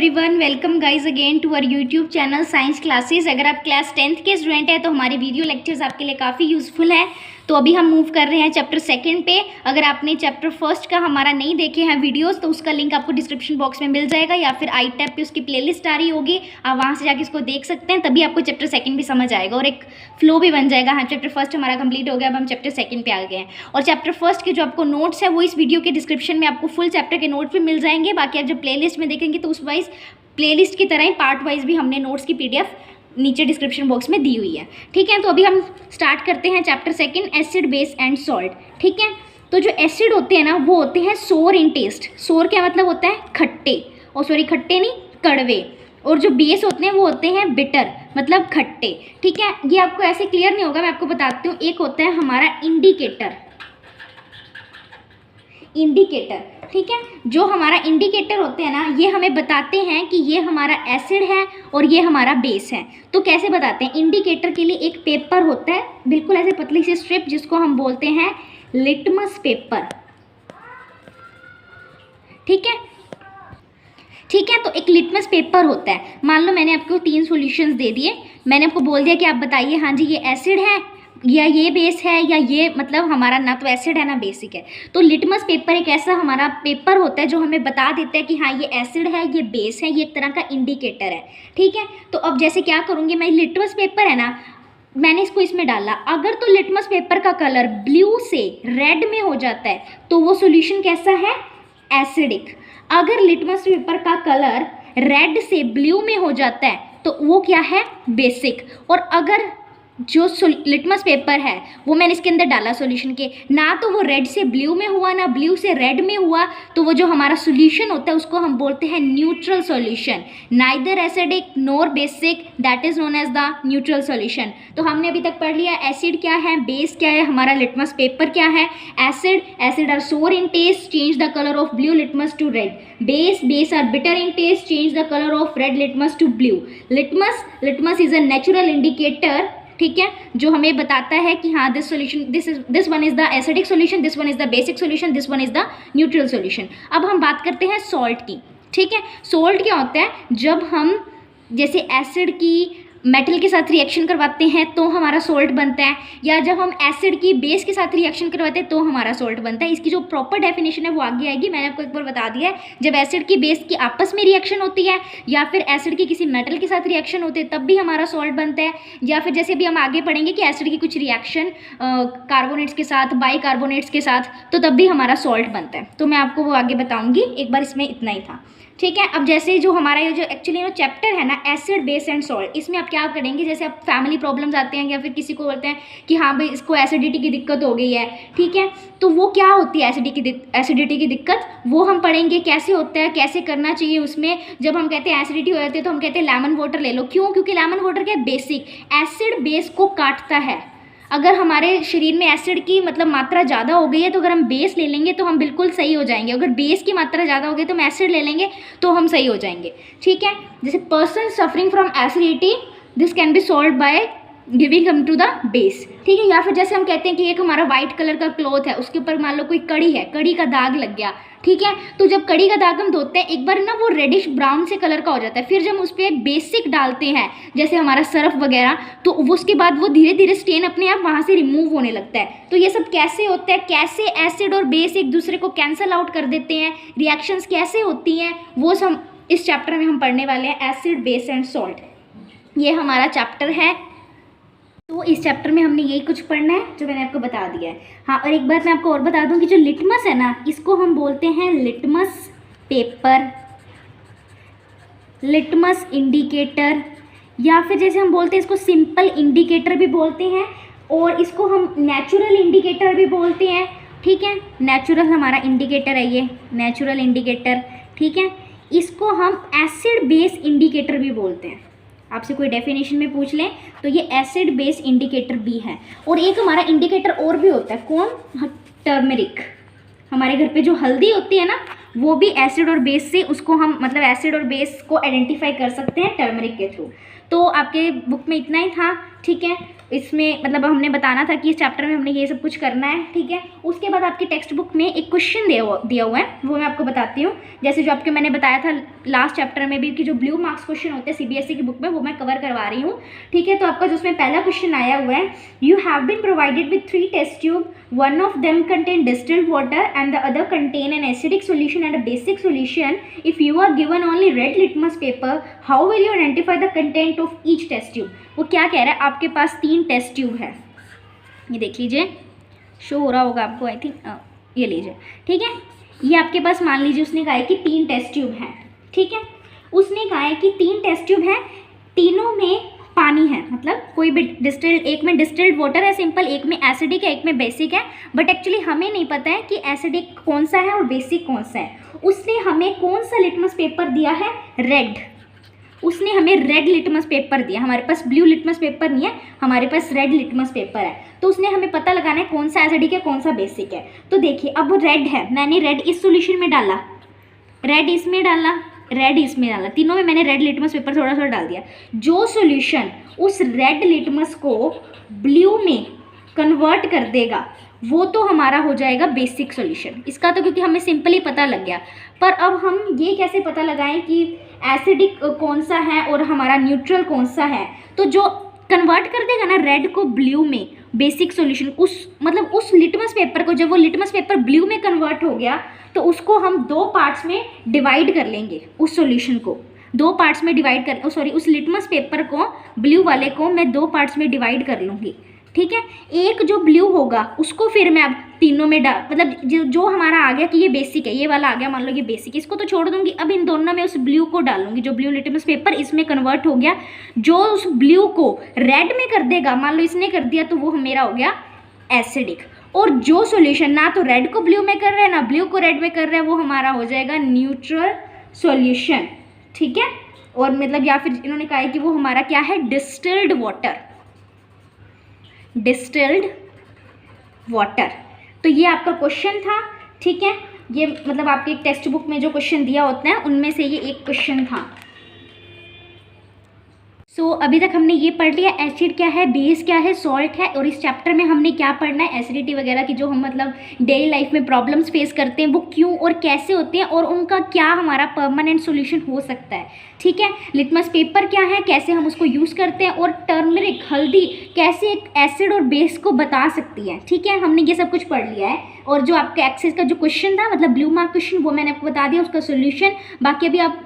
Everyone, welcome guys again to our YouTube channel science classes. अगर आप class 10th के student हैं तो हमारे वीडियो लेक्चर्स आपके लिए काफ़ी यूज़फुल है। तो अभी हम मूव कर रहे हैं चैप्टर 2 पे। अगर आपने चैप्टर 1 का हमारा नहीं देखे हैं वीडियोस तो उसका लिंक आपको डिस्क्रिप्शन बॉक्स में मिल जाएगा, या फिर आई टैब पे उसकी प्लेलिस्ट आ रही होगी, आप वहाँ से जाके उसको देख सकते हैं। तभी आपको चैप्टर 2 भी समझ आएगा और एक फ्लो भी बन जाएगा। हाँ, चैप्टर 1 हमारा कंप्लीट हो गया, अब हम चैप्टर 2 पे आ गए हैं। और चैप्टर 1 के जो आपको नोट्स है वो इस वीडियो के डिस्क्रिप्शन में आपको फुल चैप्टर के नोट्स भी मिल जाएंगे। बाकी आप जब प्लेलिस्ट में देखेंगे तो उस वाइज प्लेलिस्ट की तरह ही पार्ट वाइज भी हमने नोट्स की PDF नीचे डिस्क्रिप्शन बॉक्स में दी हुई है। ठीक है, तो अभी हम स्टार्ट करते हैं chapter 2, acid base and salt. ठीक है, तो जो एसिड होते हैं ना वो होते हैं सोर इन टेस्ट। सोर क्या मतलब होता है? खट्टे, और सॉरी खट्टे नहीं, कड़वे। और जो बेस होते हैं वो होते हैं बिटर, मतलब खट्टे। ठीक है, ये आपको ऐसे क्लियर नहीं होगा, मैं आपको बताती हूँ। एक होता है हमारा इंडिकेटर, ठीक है, जो हमारा इंडिकेटर होते हैं ना ये हमें बताते हैं कि ये हमारा एसिड है और ये हमारा बेस है। तो कैसे बताते हैं? इंडिकेटर के लिए एक पेपर होता है, बिल्कुल ऐसे पतली सी स्ट्रिप, जिसको हम बोलते हैं लिटमस पेपर। ठीक है, तो एक लिटमस पेपर होता है। मान लो मैंने आपको 3 सॉल्यूशंस दे दिए, मैंने आपको बोल दिया कि आप बताइए हाँ जी ये एसिड है या ये बेस है, या ये मतलब हमारा ना तो एसिड है ना बेसिक है। तो लिटमस पेपर एक ऐसा हमारा पेपर होता है जो हमें बता देता है कि हाँ ये एसिड है, ये बेस है, ये एक तरह का इंडिकेटर है। ठीक है, तो अब जैसे क्या करूँगी मैं, लिटमस पेपर है ना, मैंने इसको इसमें डाला। अगर तो लिटमस पेपर का कलर ब्लू से रेड में हो जाता है तो वो सॉल्यूशन कैसा है? एसिडिक। अगर लिटमस पेपर का कलर रेड से ब्लू में हो जाता है तो वो क्या है? बेसिक। और अगर जो लिटमस पेपर है वो मैंने इसके अंदर डाला सॉल्यूशन के, ना तो वो रेड से ब्लू में हुआ ना ब्लू से रेड में हुआ, तो वो जो हमारा सॉल्यूशन होता है उसको हम बोलते हैं neutral solution. Neither acidic nor basic, that is known as the neutral solution. तो हमने अभी तक पढ़ लिया एसिड क्या है, बेस क्या है, हमारा लिटमस पेपर क्या है। Acid are sour in taste, change the colour of blue litmus to red. Base are bitter in taste, change the colour of red litmus to blue. Litmus is a natural indicator, ठीक है, जो हमें बताता है कि हाँ this one is the acidic solution, this one is the basic solution, this one is the neutral solution. अब हम बात करते हैं सॉल्ट की। ठीक है, सॉल्ट क्या होता है? जब हम जैसे एसिड की मेटल के साथ रिएक्शन करवाते हैं तो हमारा सॉल्ट बनता है, या जब हम एसिड की बेस के साथ रिएक्शन करवाते हैं तो हमारा सॉल्ट बनता है। इसकी जो प्रॉपर डेफिनेशन है वो आगे आएगी, मैंने आपको एक बार बता दिया है। जब एसिड की बेस की आपस में रिएक्शन होती है, या फिर एसिड की किसी मेटल के साथ रिएक्शन होती है, तब भी हमारा सॉल्ट बनता है। या फिर जैसे भी हम आगे पढ़ेंगे कि एसिड की कुछ रिएक्शन कार्बोनेट्स के साथ, बाइकार्बोनेट्स के साथ, तो तब भी हमारा सॉल्ट बनता है। तो मैं आपको वो आगे बताऊँगी, एक बार इसमें इतना ही था। ठीक है, अब जैसे जो हमारा ये जो एक्चुअली जो चैप्टर है ना एसिड बेस एंड सॉल्ट, इसमें आप क्या करेंगे, जैसे आप फैमिली प्रॉब्लम्स आते हैं या फिर किसी को बोलते हैं कि हाँ भाई इसको एसिडिटी की दिक्कत हो गई है। ठीक है, तो वो क्या होती है एसिडिटी की दिक्कत, वो हम पढ़ेंगे कैसे होता है, कैसे करना चाहिए उसमें। जब हम कहते हैं एसिडिटी हो जाती है तो हम कहते हैं लेमन वाटर ले लो। क्यों? क्योंकि लेमन वाटर क्या है? बेसिक। एसिड बेस को काटता है। अगर हमारे शरीर में एसिड की मतलब मात्रा ज़्यादा हो गई है तो अगर हम बेस ले लेंगे तो हम बिल्कुल सही हो जाएंगे। अगर बेस की मात्रा ज़्यादा हो गई तो हम एसिड ले लेंगे तो हम सही हो जाएंगे। ठीक है, जैसे person suffering from acidity, this can be solved by giving him to the base. ठीक है, या फिर जैसे हम कहते हैं कि एक हमारा वाइट कलर का क्लॉथ है, उसके ऊपर मान लो कोई कड़ी है, कड़ी का दाग लग गया। ठीक है, तो जब कड़ी का दाग हम धोते हैं एक बार ना वो रेडिश ब्राउन से कलर का हो जाता है, फिर जब उस पर एक बेसिक डालते हैं जैसे हमारा सर्फ वगैरह, तो उसके बाद वो धीरे धीरे स्टेन अपने आप वहाँ से रिमूव होने लगता है। तो ये सब कैसे होता है, कैसे एसिड और बेस एक दूसरे को कैंसल आउट कर देते हैं, रिएक्शंस कैसे होती हैं, वो सब इस चैप्टर में हम पढ़ने वाले हैं। एसिड बेस एंड सॉल्ट, ये हमारा चैप्टर है। तो इस चैप्टर में हमने यही कुछ पढ़ना है जो मैंने आपको बता दिया है। हाँ, और एक बात मैं आपको और बता दूं कि जो लिटमस है ना, इसको हम बोलते हैं लिटमस पेपर, लिटमस इंडिकेटर, या फिर जैसे हम बोलते हैं इसको सिंपल इंडिकेटर भी बोलते हैं, और इसको हम नेचुरल इंडिकेटर भी बोलते हैं। ठीक है, नेचुरल हमारा इंडिकेटर है ये, नेचुरल इंडिकेटर। ठीक है, इसको हम एसिड बेस इंडिकेटर भी बोलते हैं। आपसे कोई डेफिनेशन में पूछ लें तो ये एसिड बेस इंडिकेटर भी है। और एक हमारा इंडिकेटर और भी होता है, कौन? टर्मरिक। हमारे घर पे जो हल्दी होती है ना, वो भी एसिड और बेस से उसको हम मतलब एसिड और बेस को आइडेंटिफाई कर सकते हैं टर्मरिक के थ्रू। तो आपके बुक में इतना ही था। ठीक है, इसमें मतलब हमने बताना था कि इस चैप्टर में हमने ये सब कुछ करना है, ठीक है। उसके बाद आपकी टेक्स्ट बुक में एक क्वेश्चन दिया हुआ है, वो मैं आपको बताती हूँ। जैसे जो आपके मैंने बताया था लास्ट चैप्टर में भी कि जो ब्लू मार्क्स क्वेश्चन होते हैं सीबीएसई की बुक में, वो मैं कवर करवा रही हूँ, ठीक है। तो आपका जो उसमें पहला क्वेश्चन आया हुआ है, you have been provided with 3 test tube, one of them contain distilled water and the other contain an acidic solution and a basic solution. If you are given only red litmus paper, how will you identify the content of each test tube? वो क्या कह रहा है, आपके पास 3 test tube है, ये देख लीजिए, शो हो रहा होगा आपको, आई थिंक, ये लीजिए, ठीक है। ये आपके पास मान लीजिए उसने कहा है कि 3 टेस्ट ट्यूब हैं, ठीक है। उसने कहा है कि 3 टेस्ट ट्यूब हैं, तीनों में पानी है, मतलब कोई भी डिस्टिल्ड, एक में डिस्टिल्ड वाटर है सिंपल, एक में एसिडिक है, एक में बेसिक है। बट एक्चुअली हमें नहीं पता है कि एसिडिक कौन सा है और बेसिक कौन सा है। उसने हमें कौन सा लिटमस पेपर दिया है, रेड। उसने हमें रेड लिटमस पेपर दिया, हमारे पास ब्लू लिटमस पेपर नहीं है, हमारे पास रेड लिटमस पेपर है। तो उसने हमें पता लगाना है कौन सा एसिडिक है, कौन सा बेसिक है। तो देखिए अब वो रेड है, मैंने रेड इस सॉल्यूशन में डाला, रेड इसमें डाला, रेड इसमें डाला, तीनों में मैंने रेड लिटमस पेपर थोड़ा थोड़ा डाल दिया। जो सॉल्यूशन उस रेड लिटमस को ब्लू में कन्वर्ट कर देगा वो तो हमारा हो जाएगा बेसिक सॉल्यूशन। इसका तो क्योंकि हमें सिंपली पता लग गया, पर अब हम ये कैसे पता लगाएं कि एसिडिक कौन सा है और हमारा न्यूट्रल कौन सा है। तो जो कन्वर्ट कर देगा ना रेड को ब्लू में, बेसिक सॉल्यूशन, उस मतलब उस लिटमस पेपर को, जब वो लिटमस पेपर ब्लू में कन्वर्ट हो गया तो उसको हम 2 पार्ट्स में डिवाइड कर लेंगे। उस सॉल्यूशन को 2 पार्ट्स में डिवाइड कर, सॉरी उस लिटमस पेपर को, ब्लू वाले को मैं 2 पार्ट्स में डिवाइड कर लूँगी, ठीक है। एक जो ब्लू होगा उसको फिर मैं अब तीनों में डाल, मतलब जो हमारा आ गया कि ये बेसिक है, ये वाला आ गया, मान लो ये बेसिक, इसको तो छोड़ दूंगी। अब इन दोनों में उस ब्लू को डालूंगी, जो ब्लू लिटमस पेपर इसमें कन्वर्ट हो गया, जो उस ब्लू को रेड में कर देगा, मान लो इसने कर दिया, तो वो मेरा हो गया एसिडिक। और जो सॉल्यूशन ना तो रेड को ब्लू में कर रहा है ना ब्लू को रेड में कर रहा है, वो हमारा हो जाएगा न्यूट्रल सॉल्यूशन, ठीक है। और मतलब या फिर इन्होंने कहा है कि वो हमारा क्या है, डिस्टिल्ड वाटर, डिस्टिल्ड वाटर। तो ये आपका क्वेश्चन था, ठीक है। ये मतलब आपके टेक्स्ट बुक में जो क्वेश्चन दिया होता है उनमें से ये एक क्वेश्चन था। सो अभी तक हमने ये पढ़ लिया एसिड क्या है, बेस क्या है, सॉल्ट है, और इस चैप्टर में हमने क्या पढ़ना है, एसिडिटी वगैरह की जो हम मतलब डेली लाइफ में प्रॉब्लम्स फेस करते हैं वो क्यों और कैसे होते हैं और उनका क्या हमारा परमानेंट सॉल्यूशन हो सकता है, ठीक है। लिटमस पेपर क्या है, कैसे हम उसको यूज़ करते हैं, और टर्मरिक, हल्दी कैसे एक एसिड और बेस को बता सकती है, ठीक है। हमने ये सब कुछ पढ़ लिया है। और जो आपका एक्सेस का जो क्वेश्चन था, मतलब ब्लू मार्क क्वेश्चन, वो मैंने आपको बता दिया उसका सोल्यूशन। बाकी अभी आप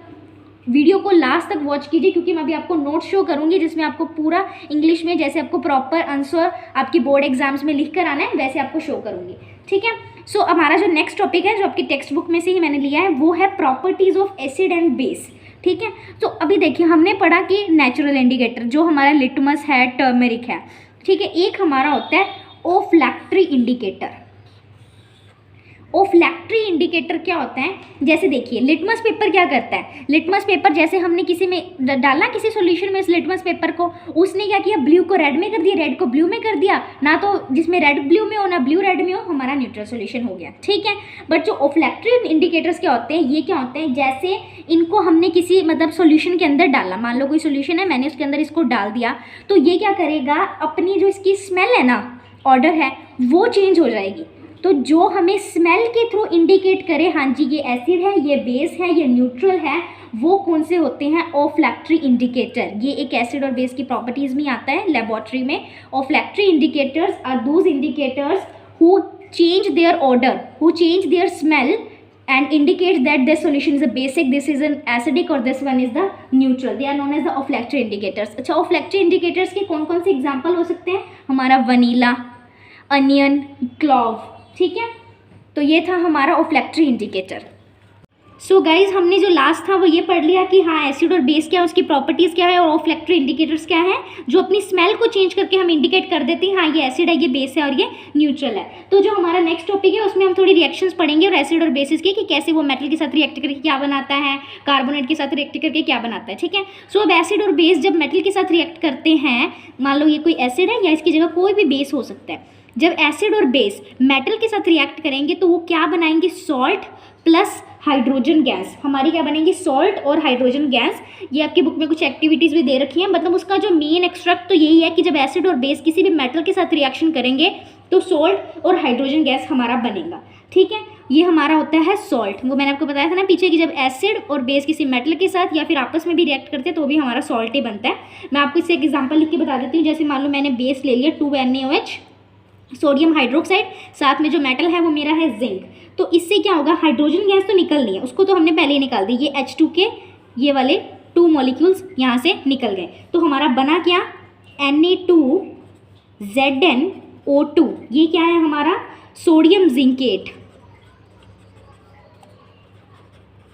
वीडियो को लास्ट तक वॉच कीजिए, क्योंकि मैं अभी आपको नोट शो करूंगी जिसमें आपको पूरा इंग्लिश में, जैसे आपको प्रॉपर आंसर आपकी बोर्ड एग्जाम्स में लिख कर आना है वैसे आपको शो करूंगी, ठीक है। सो हमारा जो नेक्स्ट टॉपिक है, जो आपकी टेक्स्ट बुक में से ही मैंने लिया है, वो है properties of acid and base, ठीक है। तो अभी देखिए हमने पढ़ा कि नेचुरल इंडिकेटर जो हमारा लिटमस है, टर्मरिक है, ठीक है। एक हमारा होता है ओफ्लैक्टरी इंडिकेटर। ओफ्लैक्टरी इंडिकेटर क्या होता है, जैसे देखिए लिटमस पेपर क्या करता है, लिटमस पेपर जैसे हमने किसी में डाला, किसी सॉल्यूशन में इस लिटमस पेपर को, उसने क्या किया, ब्लू को रेड में कर दिया, रेड को ब्लू में कर दिया, ना तो जिसमें रेड ब्लू में हो ना ब्लू रेड में हो, हमारा न्यूट्रल सॉल्यूशन हो गया, ठीक है। बट जो ओफ्लैक्टरी इंडिकेटर्स क्या होते हैं, ये क्या होते हैं, जैसे इनको हमने किसी मतलब सॉल्यूशन के अंदर डाला, मान लो कोई सॉल्यूशन है, मैंने उसके अंदर इसको डाल दिया, तो ये क्या करेगा, अपनी जो इसकी स्मेल है ना, ऑर्डर है, वो चेंज हो जाएगी। तो जो हमें स्मेल के थ्रू इंडिकेट करे, हाँ जी ये एसिड है, ये बेस है, ये न्यूट्रल है, वो कौन से होते हैं, ओफ्लैक्टरी इंडिकेटर। ये एक एसिड और बेस की प्रॉपर्टीज में आता है लेबोरेटरी में। Olfactory indicators are those indicators who change their order, who change their smell and indicates that this solution is a basic, this is an acidic और this one is the neutral. They are known as the olfactory indicators. अच्छा, olfactory indicators के कौन कौन से example हो सकते हैं, हमारा वनीला, अनियन, क्लॉव, ठीक है। तो ये था हमारा ओफ्लैक्टरी इंडिकेटर। सो गाइज हमने जो लास्ट था वो ये पढ़ लिया कि हाँ एसिड और बेस क्या है, उसकी प्रॉपर्टीज़ क्या है, और ओफ्लैक्टरी इंडिकेटर्स क्या है, जो अपनी स्मेल को चेंज करके हम इंडिकेट कर देते हैं, हाँ ये एसिड है, ये बेस है और ये न्यूट्रल है। तो जो हमारा नेक्स्ट टॉपिक है उसमें हम थोड़ी रिएक्शंस पढ़ेंगे और एसिड और बेसिस की, कि कैसे वो मेटल के साथ रिएक्ट करके क्या बनाता है, कार्बोनेट के साथ रिएक्ट करके क्या बनाता है, ठीक है। सो अब एसिड और बेस जब मेटल के साथ रिएक्ट करते हैं, मान लो ये कोई एसिड है या इसकी जगह कोई भी बेस हो सकता है, जब एसिड और बेस मेटल के साथ रिएक्ट करेंगे तो वो क्या बनाएंगे, सॉल्ट प्लस हाइड्रोजन गैस, हमारी क्या बनेगी, सॉल्ट और हाइड्रोजन गैस। ये आपकी बुक में कुछ एक्टिविटीज़ भी दे रखी हैं, मतलब उसका जो मेन एक्सट्रैक्ट तो यही है कि जब एसिड और बेस किसी भी मेटल के साथ रिएक्शन करेंगे तो सॉल्ट और हाइड्रोजन गैस हमारा बनेगा। ठीक है, ये हमारा होता है सॉल्ट। वो मैंने आपको बताया था ना पीछे कि जब एसिड और बेस किसी मेटल के साथ या फिर आपस में भी रिएक्ट करते हैं तो भी हमारा सॉल्ट ही बनता है। मैं आपको इससे एक एग्जांपल लिख के बता देती हूँ। जैसे मान लो मैंने बेस ले लिया 2NaOH, सोडियम हाइड्रोक्साइड, साथ में जो मेटल है वो मेरा है जिंक। तो इससे क्या होगा, हाइड्रोजन गैस तो निकलनी है, उसको तो हमने पहले ही निकाल दी। ये H2 के ये वाले 2 मॉलिक्यूल्स यहाँ से निकल गए। तो हमारा बना क्या, Na2ZnO2। ये क्या है हमारा, सोडियम जिंकेट,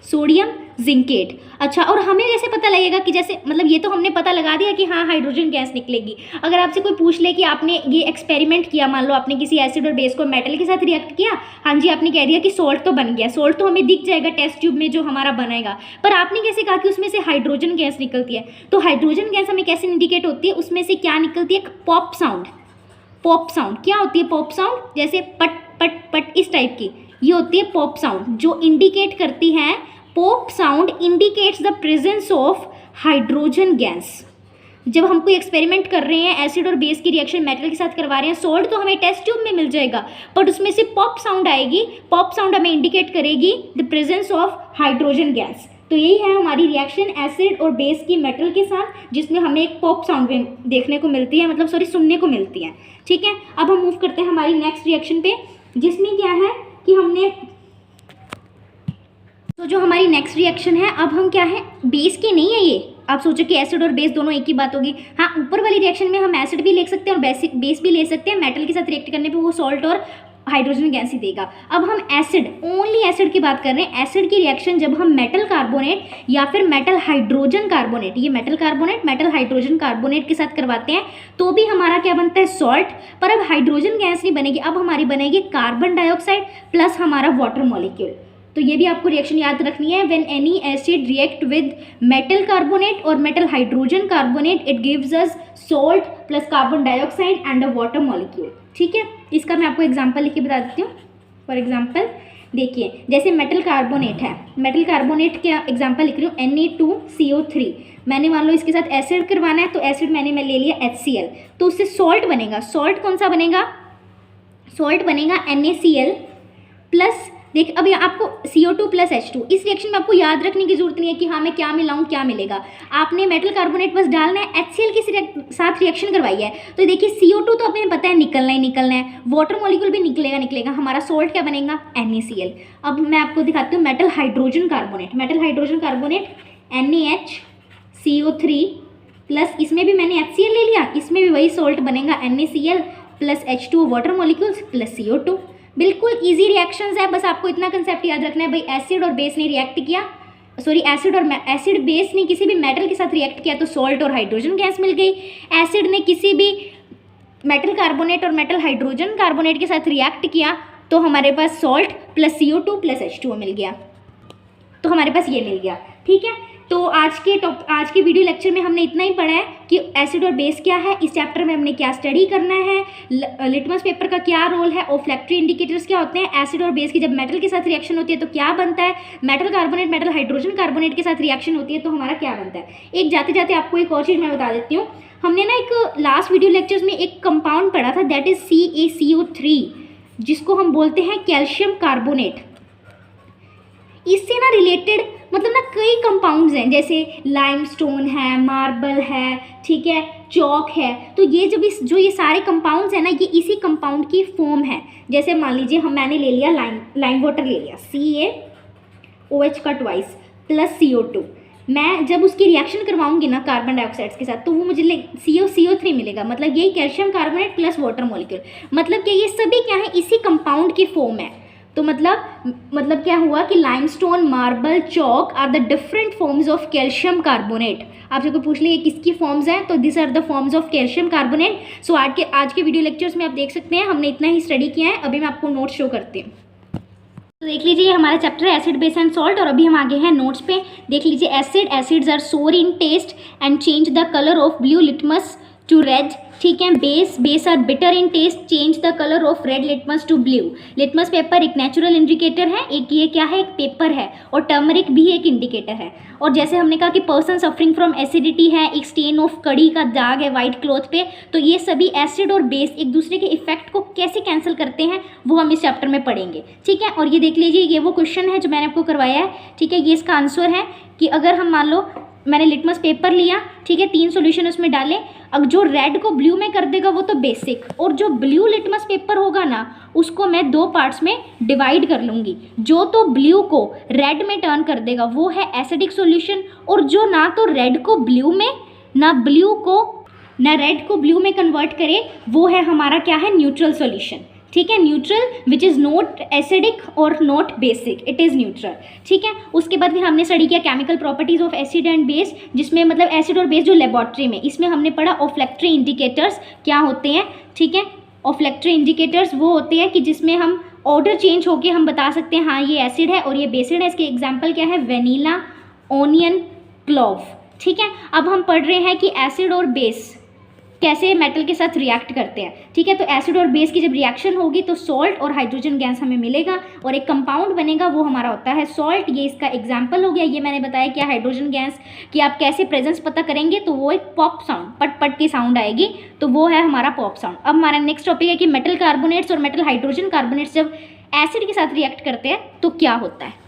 सोडियम जिंकेट। अच्छा, और हमें कैसे पता लगेगा कि जैसे मतलब ये तो हमने पता लगा दिया कि हाँ हाइड्रोजन गैस निकलेगी। अगर आपसे कोई पूछ ले कि आपने ये एक्सपेरिमेंट किया, मान लो आपने किसी एसिड और बेस को मेटल के साथ रिएक्ट किया, हाँ जी आपने कह दिया कि सॉल्ट तो बन गया, सॉल्ट तो हमें दिख जाएगा टेस्ट ट्यूब में जो हमारा बनेगा, पर आपने कैसे कहा कि उसमें से हाइड्रोजन गैस निकलती है। तो हाइड्रोजन गैस हमें कैसे इंडिकेट होती है, उसमें से क्या निकलती है, पॉप साउंड। पॉप साउंड क्या होती है, पॉप साउंड जैसे पट पट पट इस टाइप की, ये होती है पॉप साउंड, जो इंडिकेट करती है, pop sound indicates the presence of hydrogen gas. जब हम कोई एक्सपेरिमेंट कर रहे हैं, एसिड और बेस की रिएक्शन मेटल के साथ करवा रहे हैं, सॉल्ट तो हमें टेस्ट ट्यूब में मिल जाएगा, बट उसमें से पॉप साउंड आएगी, पॉप साउंड हमें इंडिकेट करेगी the presence of hydrogen gas. तो यही है हमारी रिएक्शन एसिड और बेस की मेटल के साथ, जिसमें हमें एक पॉप साउंड देखने को मिलती है, मतलब सॉरी सुनने को मिलती है। ठीक है, अब हम मूव करते हैं हमारी नेक्स्ट रिएक्शन पे, जिसमें क्या है कि हमने तो जो हमारी नेक्स्ट रिएक्शन है, अब हम क्या है, बेस की नहीं है ये, आप सोचो कि एसिड और बेस दोनों एक ही बात होगी। हाँ, ऊपर वाली रिएक्शन में हम एसिड भी ले सकते हैं और बेस भी ले सकते हैं, मेटल के साथ रिएक्ट करने पे वो सॉल्ट और हाइड्रोजन गैस ही देगा। अब हम एसिड, ओनली एसिड की बात कर रहे हैं। एसिड की रिएक्शन जब हम मेटल कार्बोनेट या फिर मेटल हाइड्रोजन कार्बोनेट, ये metal carbonate metal hydrogen carbonate के साथ करवाते हैं तो भी हमारा क्या बनता है, सॉल्ट। पर अब हाइड्रोजन गैस नहीं बनेगी, अब हमारी बनेगी कार्बन डाइऑक्साइड प्लस हमारा वाटर मॉलिक्यूल। तो ये भी आपको रिएक्शन याद रखनी है, when any acid react with metal carbonate और metal hydrogen carbonate it gives us salt plus carbon dioxide and a water molecule. ठीक है, इसका मैं आपको एग्जांपल लिख के बता देती हूँ। फॉर एग्जांपल देखिए, जैसे मेटल कार्बोनेट है, मेटल कार्बोनेट के एग्जांपल लिख रही हूँ, Na2CO3। मैंने मान लो इसके साथ एसिड करवाना है, तो एसिड मैं ले लिया HCl, तो उससे सॉल्ट बनेगा। सॉल्ट कौन सा बनेगा, सॉल्ट बनेगा NaCl प्लस, देख अब आपको CO2 प्लस H2। इस रिएक्शन में आपको याद रखने की जरूरत नहीं है कि हाँ मैं क्या मिलाऊँ क्या मिलेगा, आपने मेटल कार्बोनेट बस डालना है, HCl के साथ रिएक्शन करवाई है, तो देखिए CO2 तो अपने पता है निकलना ही निकलना है, वाटर मॉलिक्यूल भी निकलेगा, हमारा सॉल्ट क्या बनेगा, NaCl। अब मैं आपको दिखाती हूँ metal hydrogen carbonate, metal hydrogen carbonate NaHCO3 plus, इसमें भी मैंने HCl ले लिया, इसमें भी वही सॉल्ट बनेगा, NaCl plus H2 water molecules plus CO2। बिल्कुल इजी रिएक्शंस है, बस आपको इतना कंसेप्ट याद रखना है, भाई एसिड और बेस ने रिएक्ट किया, सॉरी एसिड बेस ने किसी भी मेटल के साथ रिएक्ट किया तो सॉल्ट और हाइड्रोजन गैस मिल गई। एसिड ने किसी भी मेटल कार्बोनेट और मेटल हाइड्रोजन कार्बोनेट के साथ रिएक्ट किया तो हमारे पास salt plus CO2 plus H2O मिल गया, तो हमारे पास ये मिल गया। ठीक है, तो आज के वीडियो लेक्चर में हमने इतना ही पढ़ा है कि एसिड और बेस क्या है, इस चैप्टर में हमने क्या स्टडी करना है, लिटमस पेपर का क्या रोल है, ओफ्लेक्ट्री इंडिकेटर्स क्या होते हैं, एसिड और बेस की जब मेटल के साथ रिएक्शन होती है तो क्या बनता है, metal carbonate metal hydrogen carbonate के साथ रिएक्शन होती है तो हमारा क्या बनता है। एक जाते जाते आपको एक और चीज़ मैं बता देती हूँ, हमने ना एक लास्ट वीडियो लेक्चर्स में एक कंपाउंड पढ़ा था, दैट इज CaCO3, जिसको हम बोलते हैं कैल्शियम कार्बोनेट। इससे ना रिलेटेड मतलब ना कई कंपाउंड्स हैं, जैसे लाइमस्टोन है, मार्बल है, ठीक है, चौक है, तो ये जो ये सारे कंपाउंड्स हैं ना, ये इसी कंपाउंड की फॉर्म है। जैसे मान लीजिए मैंने ले लिया लाइम वाटर ले लिया, CaOH का ट्वाइस प्लस CO2, मैं जब उसकी रिएक्शन करवाऊंगी ना कार्बन डाइऑक्साइड के साथ तो वो मुझे CO3 मिलेगा, मतलब यही calcium carbonate plus water molecule, मतलब कि ये सभी क्या है, इसी कंपाउंड की फॉर्म है। तो मतलब क्या हुआ कि limestone, marble, chalk are the different forms of calcium carbonate. आपसे कोई पूछ ले ये किसकी फॉर्म्स हैं, तो this are the forms of calcium carbonate. So आज के वीडियो लेक्चर्स में आप देख सकते हैं हमने इतना ही स्टडी किया है। अभी मैं आपको नोट शो करती हूँ, तो देख लीजिए हमारा चैप्टर है एसिड बेस एंड सॉल्ट, और अभी हम आगे हैं नोट्स पे। देख लीजिए acids are sour in taste and change the colour of blue litmus to red, ठीक है। Base are bitter in taste, change the colour of red litmus to blue. Litmus paper एक नेचुरल इंडिकेटर है, एक ये क्या है, एक paper है, और टर्मरिक भी एक इंडिकेटर है। और जैसे हमने कहा कि पर्सन सफरिंग फ्रॉम एसिडिटी है, एक स्टेन ऑफ कड़ी का दाग है वाइट क्लॉथ पे, तो ये सभी एसिड और बेस एक दूसरे के इफेक्ट को कैसे कैंसिल करते हैं वो हम इस चैप्टर में पढ़ेंगे, ठीक है। और ये देख लीजिए, ये वो क्वेश्चन है जो मैंने आपको करवाया है, ठीक है। ये इसका आंसर है कि अगर हम मान लो मैंने लिटमस पेपर लिया, ठीक है, 3 सॉल्यूशन उसमें डाले, अब जो रेड को ब्लू में कर देगा वो तो बेसिक, और जो ब्लू लिटमस पेपर होगा ना उसको मैं 2 पार्ट्स में डिवाइड कर लूँगी। जो तो ब्लू को रेड में टर्न कर देगा वो है एसिडिक सॉल्यूशन, और जो ना तो रेड को ब्लू में ना रेड को ब्लू में कन्वर्ट करे वो है हमारा क्या है, न्यूट्रल सॉल्यूशन, ठीक है। Neutral which is not acidic और not basic, it is neutral, ठीक है। उसके बाद फिर हमने स्टडी किया chemical properties of acid and base, जिसमें मतलब एसिड और बेस जो लेबॉर्ट्री में, इसमें हमने पढ़ा ऑफ्लेक्ट्री इंडिकेटर्स क्या होते हैं, ठीक है। ऑफ्लेक्ट्री इंडिकेटर्स वो होते हैं कि जिसमें हम ऑर्डर चेंज होके हम बता सकते हैं हाँ ये एसिड है और ये बेसिड है। इसके एग्जाम्पल क्या है, वेनीला, ऑनियन, क्लोव, ठीक है। अब हम पढ़ रहे हैं कि एसिड और बेस कैसे मेटल के साथ रिएक्ट करते हैं, ठीक है। तो एसिड और बेस की जब रिएक्शन होगी तो सॉल्ट और हाइड्रोजन गैस हमें मिलेगा और एक कंपाउंड बनेगा, वो हमारा होता है सॉल्ट। ये इसका एग्जांपल हो गया। ये मैंने बताया क्या, हाइड्रोजन गैस की आप कैसे प्रेजेंस पता करेंगे, तो वो एक पॉप साउंड, पट पट की साउंड आएगी, तो वो है हमारा पॉप साउंड। अब हमारा नेक्स्ट टॉपिक है कि मेटल कार्बोनेट्स और मेटल हाइड्रोजन कार्बोनेट्स जब एसिड के साथ रिएक्ट करते हैं तो क्या होता है।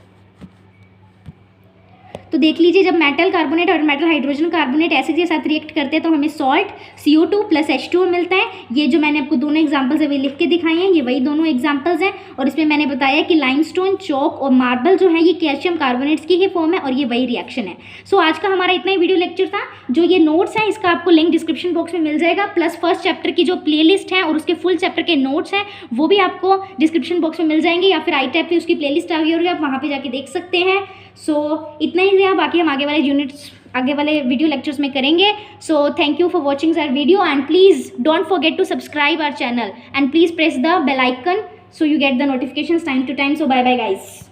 तो देख लीजिए, जब मेटल कार्बोनेट और मेटल हाइड्रोजन कार्बोनेट एसिड के साथ रिएक्ट करते हैं तो हमें सॉल्ट CO2 + H2O मिलता है। ये जो मैंने आपको दोनों एग्जांपल्स अभी लिख के दिखाए हैं, ये वही दोनों एग्जांपल्स हैं। और इसमें मैंने बताया कि लाइमस्टोन, चॉक और मार्बल जो है ये कैल्शियम कार्बोनेट्स की ही फॉर्म है और ये वही रिएक्शन है। सो आज का हमारा इतना ही वीडियो लेक्चर था। जो ये नोट्स हैं इसका आपको लिंक डिस्क्रिप्शन बॉक्स में मिल जाएगा, प्लस फर्स्ट चैप्टर की जो प्ले लिस्ट है और उसके फुल चैप्टर के नोट्स हैं वो भी आपको डिस्क्रिप्शन बॉक्स में मिल जाएंगे, या फिर iTab पे उसकी प्ले लिस्ट आ गई होगी, आप वहाँ पर जाके देख सकते हैं। सो इतना ही है, बाकी हम आगे वाले वीडियो लेक्चर्स में करेंगे। So thank you for watching our video and please don't forget to subscribe our channel and please press the bell icon so you get the notifications time to time. So bye bye guys.